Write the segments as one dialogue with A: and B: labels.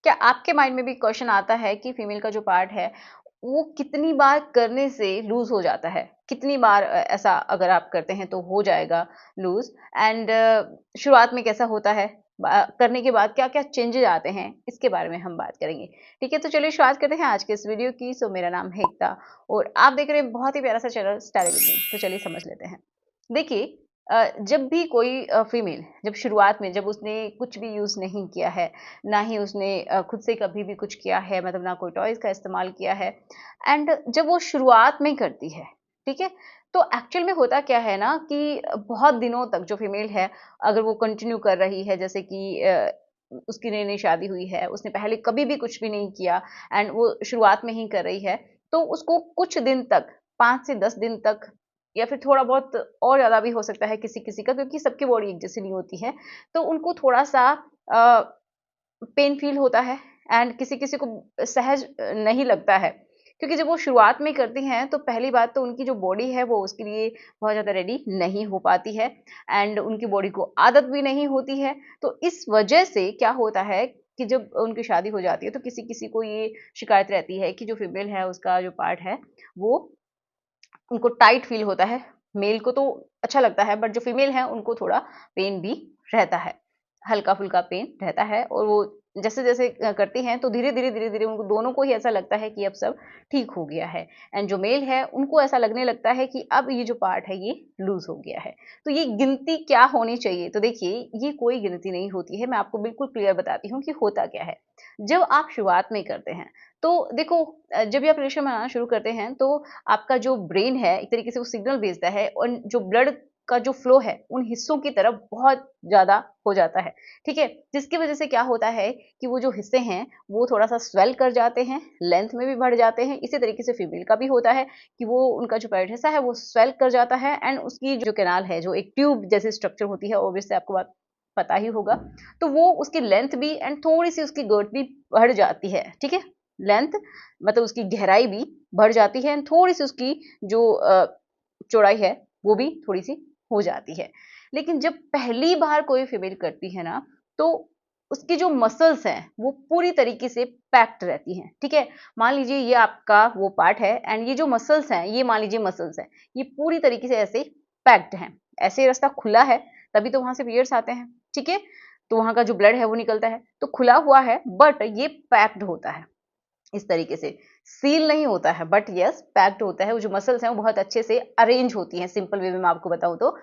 A: क्या आपके माइंड में भी क्वेश्चन आता है कि फीमेल का जो पार्ट है, वो कितनी बार करने से लूज़ हो जाता है? कितनी बार ऐसा अगर आप करते हैं तो हो जाएगा लूज़ एंड शुरुआत में कैसा होता है? करने के बाद क्या-क्या चेंजेज़ आते हैं? इसके बारे में हम बात करेंगे। ठीक है, तो चलिए शुरुआत करते हैं आज के इस वीडियो की। सो मेरा नाम है एकता और आप देख रहे हैं बहुत ही प्यारा-सा चैनल स्टाइल विद मी। तो चलिए समझ लेते हैं। देखिए जब भी कोई फीमेल जब शुरुआत में जब उसने कुछ भी यूज़ नहीं किया है, ना ही उसने खुद से कभी भी कुछ किया है, मतलब ना कोई टॉयज़ का इस्तेमाल किया है एंड जब वो शुरुआत में करती है, ठीक है? तो एक्चुअल में होता क्या है ना कि बहुत दिनों तक जो फीमेल है, अगर वो कंटिन्यू कर रही है जैसे कि उसकी नई-नई शादी हुई है, उसने पहले कभी भी कुछ भी नहीं किया एंड वो शुरुआत में ही कर रही है, तो उसको कुछ दिन तक 5 से 10 दिन तक या फिर थोड़ा बहुत और ज़्यादा भी हो सकता है किसी-किसी का क्योंकि सबकी बॉडी एक जैसी नहीं होती है, तो उनको थोड़ा-सा अ, पेन फ़ील होता है एंड किसी-किसी को सहज नहीं लगता है। क्योंकि जब वो शुरुआत में करती हैं, तो पहली बात तो उनकी जो बॉडी है, वो उसके लिए बहुत ज़्यादा रेडी नहीं हो पाती है एंड उनकी बॉडी को आदत भी नहीं होती है। तो इस वजह से क्या होता है कि जब उनकी शादी हो जाती है, तो किसी-किसी को ये शिकायत रहती है कि जो फीमेल है, उसका जो पार्ट है, वो उनको टाइट फ़ील होता है। मेल को तो अच्छा लगता है बट जो फीमेल है उनको थोड़ा पेन भी रहता है। हल्का-फुल्का पेन रहता है और वो जैसे-जैसे करती हैं तो धीरे-धीरे, धीरे-धीरे उनको दोनों को ही ऐसा लगता है कि अब सब ठीक हो गया है एंड जो मेल है उनको ऐसा लगने लगता है कि अब ये जो पार्ट है ये लूज़ हो गया है। तो ये गिनती क्या होनी चाहिए? तो देखिए ये कोई गिनती नहीं होती है, मैं आपको बिल्कुल क्लियर बताती हूँ कि होता क्या है। जब आप शुरुआत में करते हैं तो देखो जब भी आप रिलेशन बनाना शुरू करते हैं तो आपका जो ब्रेन है एक तरीके से वो सिग्नल भेजता है और जो ब्लड का जो फ्लो है उन हिस्सों की तरफ बहुत ज़्यादा हो जाता है, ठीक है? जिसकी वज़ह से क्या होता है कि वो जो हिस्से हैं वो थोड़ा-सा स्वेल कर जाते हैं, लेंथ में भी बढ़ जाते हैं। इसी तरीके से फीमेल का भी होता है कि वो उनका जो पेट हिस्सा है वो स्वेल कर जाता है एंड उसकी जो कैनाल है, जो एक ट्यूब जैसी स्ट्रक्चर होती है, ऑब्वियसली आपको बात पता ही होगा। तो वो उसकी लेंथ भी एंड थोड़ी-सी उसकी गर्थ भी बढ़ जाती है, ठीक है? लेंथ मतलब उसकी गहराई भी बढ़ जाती है एंड थोड़ी-सी उसकी जो चौड़ाई है, वो भी थोड़ी-सी हो जाती है। लेकिन जब पहली बार कोई फीमेल करती है ना, तो उसकी जो मसल्स हैं, वो पूरी तरीके से पैक्ड रहती हैं, ठीक है? मान लीजिए ये आपका वो पार्ट है एंड ये जो मसल्स हैं, ये मान लीजिए मसल्स हैं, ये पूरी तरीके से ऐसे पैक्ड हैं। ऐसे रास्ता खुला है, तभी तो वहाँ से पीरियड्स आते हैं, ठीक है? तो वहाँ का जो ब्लड है वो निकलता है, तो खुला हुआ है बट ये पैक्ड होता है। इस तरीके से सील नहीं होता है बट यस पैक्ड होता है वो जो मसल्स हैं वो बहुत अच्छे से अरेंज होती हैं सिंपल वे में मैं आपको बताऊं तो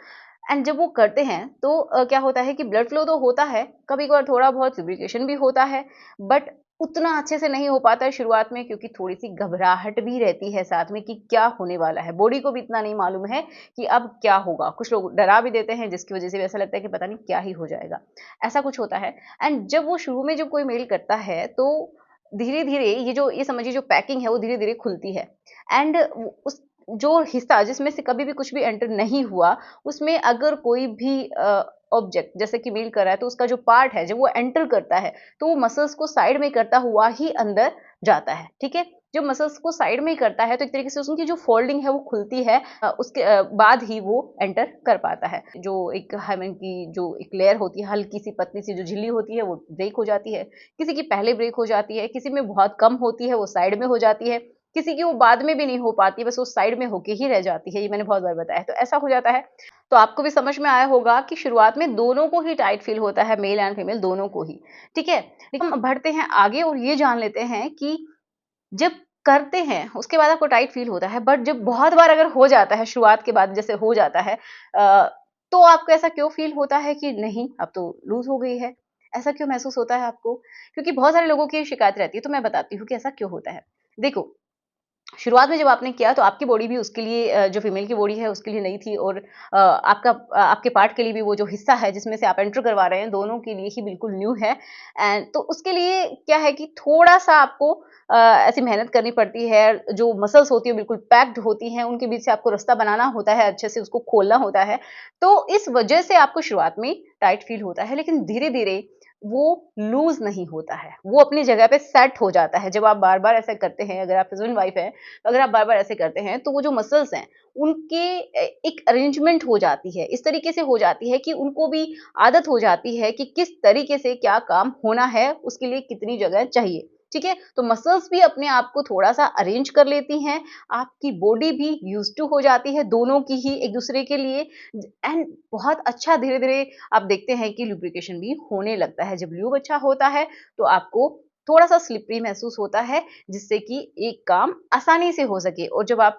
A: एंड जब वो करते हैं तो क्या होता है कि ब्लड फ्लो तो होता है कभी कभार थोड़ा बहुत लुब्रिकेशन भी होता है बट उतना अच्छे से नहीं हो पाता है शुरुआत में क्योंकि थोड़ी सी घबराहट भी रहती है साथ में कि क्या होने वाला है बॉडी को भी इतना नहीं मालूम है कि अब क्या होगा कुछ लोग डरा भी देते हैं जिसकी वजह से भी ऐसा लगता है कि पता नहीं क्या ही हो जाएगा ऐसा कुछ होता है एंड जब वो शुरू में जब कोई मेल करता है तो धीरे-धीरे ये समझिए जो पैकिंग है वो धीरे-धीरे खुलती है एंड उस जो हिस्सा जिसमें से कभी भी कुछ भी एंटर नहीं हुआ, उसमें अगर कोई भी ऑब्जेक्ट जैसे कि व्हील कर रहा है तो उसका जो पार्ट है जब वो एंटर करता है, तो वो मसल्स को साइड में करता हुआ ही अंदर जाता है, ठीक है? जो मसल्स को साइड में करता है तो एक तरीके से उसकी जो फोल्डिंग है वो खुलती है उसके बाद ही वो एंटर कर पाता है। जो एक हाइमेन की जो एक लेयर होती है, हल्की-सी पतली-सी जो झिल्ली होती है वो ब्रेक हो जाती है। किसी की पहले ब्रेक हो जाती है, किसी में बहुत कम होती है, वो साइड में हो जाती है, किसी की वो बाद में भी नहीं हो पाती, बस वो साइड में होके ही रह जाती है, ये मैंने बहुत बार बताया है, तो ऐसा हो जाता है। तो आपको भी समझ में आया होगा कि शुरुआत में दोनों को ही टाइट फ़ील होता है, मेल एंड फीमेल दोनों को ही, ठीक है? लेकिन हम बढ़ते हैं आगे और ये जान लेते हैं कि जब करते हैं, उसके बाद आपको टाइट फ़ील होता है, बट जब बहुत बार अगर हो जाता है, शुरुआत के बाद जैसे हो जाता है तो आपको ऐसा क्यों फ़ील होता है कि नहीं, अब तो लूज़ हो गई है? ऐसा क्यों महसूस होता है आपको? क्योंकि बहुत सारे लोगों की शिकायत रहती है, तो मैं बताती हूँ कि ऐसा क्यों होता है। देखो, शुरुआत में जब आपने किया तो आपकी बॉडी भी उसके लिए जो फीमेल की बॉडी है उसके लिए नई थी और आपके पार्ट के लिए भी वो जो हिस्सा है जिसमें से आप एंटर करवा रहे हैं दोनों के लिए ही बिल्कुल न्यू है एंड तो उसके लिए क्या है कि थोड़ा-सा आपको ऐसी मेहनत करनी पड़ती है, जो मसल्स होती है बिल्कुल पैक्ड होती हैं, उनके बीच से आपको रास्ता बनाना होता है, अच्छे से उसको खोलना होता है। तो इस वजह से आपको शुरुआत में टाइट फील होता है, लेकिन धीरे-धीरे वो लूज नहीं होता है, वो अपनी जगह पे सेट हो जाता है। जब आप बार बार ऐसा करते हैं, अगर आप हस्बैंड वाइफ है तो अगर आप बार बार ऐसे करते हैं तो वो जो मसल्स हैं उनके एक अरेंजमेंट हो जाती है, इस तरीके से हो जाती है कि उनको भी आदत हो जाती है कि किस तरीके से क्या काम होना है, उसके लिए कितनी जगह चाहिए। ठीक है, तो मसल्स भी अपने आप को थोड़ा सा अरेंज कर लेती हैं, आपकी बॉडी भी यूज टू हो जाती है दोनों की ही एक दूसरे के लिए। एंड बहुत अच्छा धीरे धीरे आप देखते हैं कि लुब्रिकेशन भी होने लगता है। जब ल्यूब अच्छा होता है तो आपको थोड़ा सा स्लिपरी महसूस होता है, जिससे कि एक काम आसानी से हो सके। और जब आप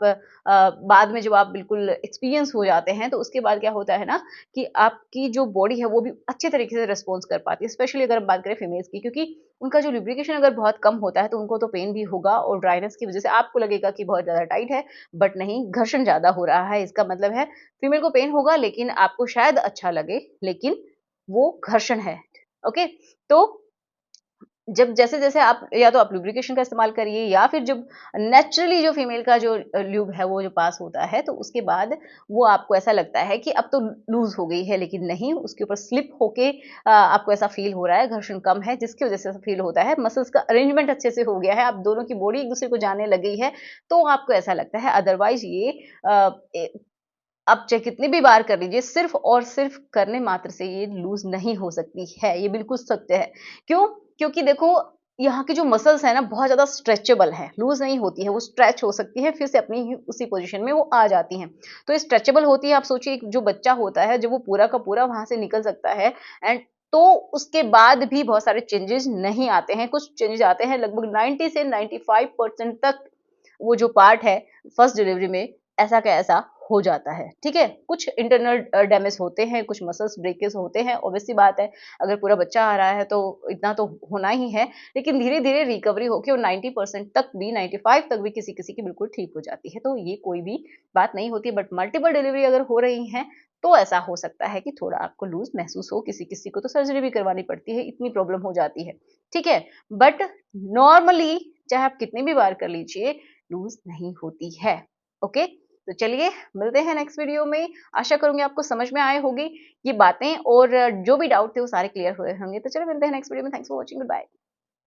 A: बाद में जब आप बिल्कुल एक्सपीरियंस हो जाते हैं तो उसके बाद क्या होता है ना कि आपकी जो बॉडी है वो भी अच्छे तरीके से रिस्पॉन्स कर पाती है, स्पेशली अगर हम बात करें फीमेल्स की, क्योंकि उनका जो लुब्रिकेशन अगर बहुत कम होता है तो उनको तो पेन भी होगा और ड्राइनेस की वजह से आपको लगेगा कि बहुत ज्यादा टाइट है, बट नहीं, घर्षण ज्यादा हो रहा है। इसका मतलब है फीमेल को पेन होगा लेकिन आपको शायद अच्छा लगे, लेकिन वो घर्षण है। ओके, तो जब जैसे-जैसे आप या तो आप लुब्रिकेशन का इस्तेमाल करिए या फिर जब नेचुरली जो फीमेल का जो ल्यूब है वो जो पास होता है तो उसके बाद वो आपको ऐसा लगता है कि अब तो लूज़ हो गई है, लेकिन नहीं, उसके ऊपर स्लिप होके आपको ऐसा फ़ील हो रहा है, घर्षण कम है जिसकी वज़ह से ऐसा फ़ील होता है। मसल्स का अरेंजमेंट अच्छे से हो गया है, अब दोनों की बॉडी एक-दूसरे को जानने लग गई है, तो आपको ऐसा लगता है। अदरवाइज़ ये अ, ए आप चाहे कितनी भी बार कर लीजिए, सिर्फ़ और सिर्फ़ करने मात्र से ये लूज़ नहीं हो सकती है, ये बिल्कुल सत्य है। क्यों? क्योंकि देखो, यहाँ की जो मसल्स हैं ना बहुत ज़्यादा स्ट्रेचेबल हैं, लूज़ नहीं होती है, वो स्ट्रेच हो सकती है, फिर से अपनी ही उसी पोज़ीशन में वो आ जाती हैं। तो ये स्ट्रेचेबल होती है, आप सोचिए जो बच्चा होता है, जब वो पूरा का पूरा वहाँ से निकल सकता है एंड तो उसके बाद भी बहुत सारे चेंजेज़ नहीं आते हैं, कुछ चेंजेज़ आते हैं लगभग 90 से 95% तक वो जो पार्ट है फर्स्ट डिलीवरी में ऐसा का ऐसा हो जाता है, ठीक है? कुछ इंटरनल डैमेज होते हैं, कुछ मसल्स ब्रेकेज होते हैं, ऑब्वियस सी बात है, अगर पूरा बच्चा आ रहा है तो इतना तो होना ही है, लेकिन धीरे-धीरे रिकवरी होके और 90% तक भी, 95 तक भी किसी-किसी की बिल्कुल ठीक हो जाती है, तो ये कोई भी बात नहीं होती। बट मल्टीपल डिलीवरी अगर हो रही हैं, तो ऐसा हो सकता है कि थोड़ा आपको लूज़ महसूस हो, किसी-किसी को तो सर्जरी भी करवानी पड़ती है, इतनी प्रॉब्लम हो जाती है, ठीक है? बट नॉर्मली चाहे आप कितनी भी बार कर लीजिए, लूज़ नहीं होती है। ओके, तो चलिए मिलते हैं नेक्स्ट वीडियो में। आशा करूंगी आपको समझ में आए होगी ये बातें, और जो भी डाउट थे वो सारे क्लियर हुए होंगे। तो चलिए मिलते हैं नेक्स्ट वीडियो में। Thanks for watching, good bye.